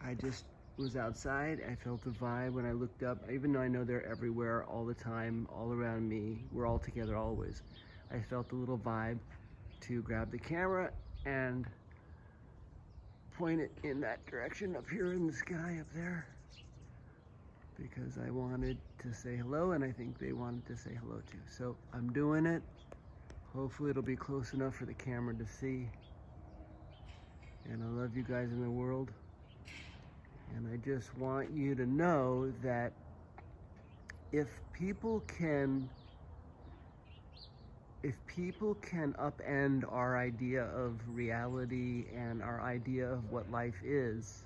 I just was outside. I felt the vibe when I looked up, even though I know they're everywhere all the time, all around me. We're all together always. I felt the little vibe to grab the camera and point it in that direction up here in the sky up there, because I wanted to say hello, and I think they wanted to say hello too. So I'm doing it. Hopefully it'll be close enough for the camera to see. And I love you guys in the world. And I just want you to know that if people can upend our idea of reality and our idea of what life is,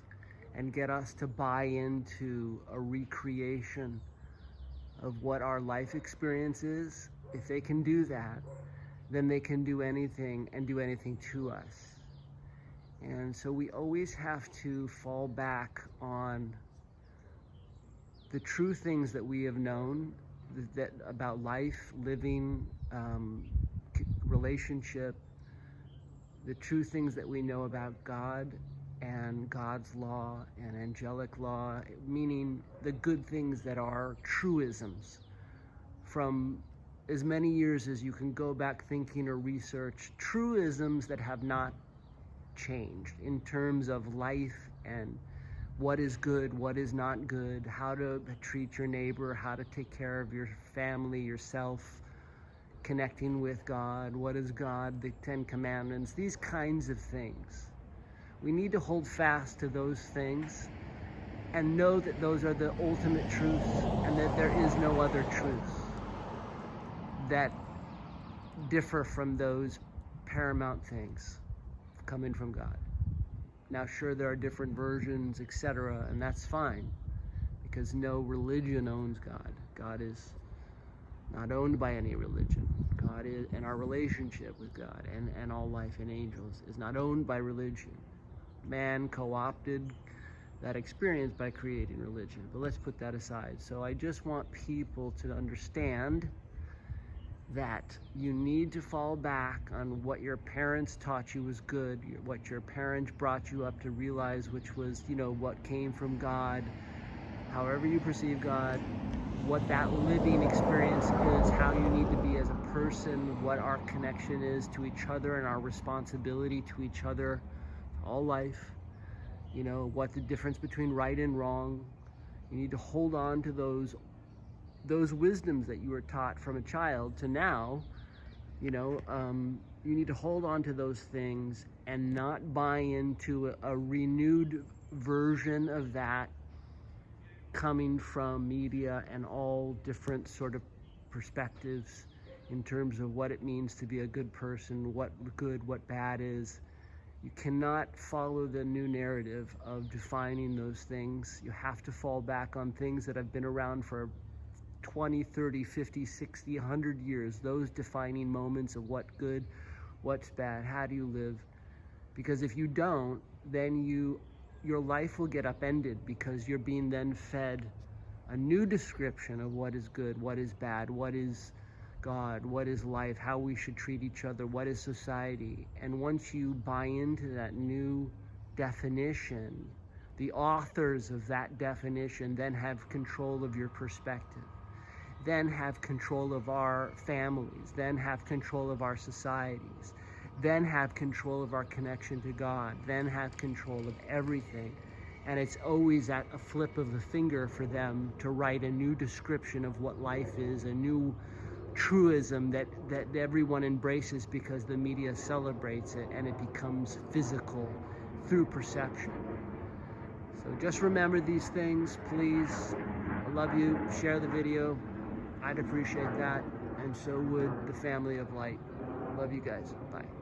and get us to buy into a recreation of what our life experience is, if they can do that, then they can do anything and do anything to us. And so we always have to fall back on the true things that we have known that about life, living, relationship, the true things that we know about God and God's law and angelic law, meaning the good things that are truisms from as many years as you can go back thinking or research, truisms that have not changed in terms of life and what is good, what is not good, how to treat your neighbor, how to take care of your family, yourself, connecting with God, what is God, the 10 Commandments, these kinds of things. We need to hold fast to those things and know that those are the ultimate truths and that there is no other truths that differ from those paramount things coming from God. Now, sure, there are different versions, etc., and that's fine, because no religion owns God. God is not owned by any religion. God is, and our relationship with God and all life and angels is not owned by religion. Man co-opted that experience by creating religion, but let's put that aside. So I just want people to understand that you need to fall back on what your parents taught you was good, what your parents brought you up to realize, which was, what came from God, however you perceive God, what that living experience is, how you need to be as a person, what our connection is to each other and our responsibility to each other, all life, what the difference between right and wrong. You need to hold on to those wisdoms that you were taught from a child to now. You need to hold on to those things and not buy into a renewed version of that coming from media and all different sort of perspectives in terms of what it means to be a good person, what good, what bad is. You cannot follow the new narrative of defining those things. You have to fall back on things that have been around for 20, 30, 50, 60, 100 years, those defining moments of what good, what's bad, how do you live. Because if you don't, then your life will get upended, because you're being then fed a new description of what is good, what is bad, what is God, what is life, how we should treat each other, what is society. And once you buy into that new definition, the authors of that definition then have control of your perspective, then have control of our families, then have control of our societies, then have control of our connection to God, then have control of everything. And it's always at a flip of the finger for them to write a new description of what life is, a new truism that everyone embraces because the media celebrates it and it becomes physical through perception. So just remember these things, please. I love you. Share the video. I'd appreciate that, and so would the family of light. Love you guys. Bye.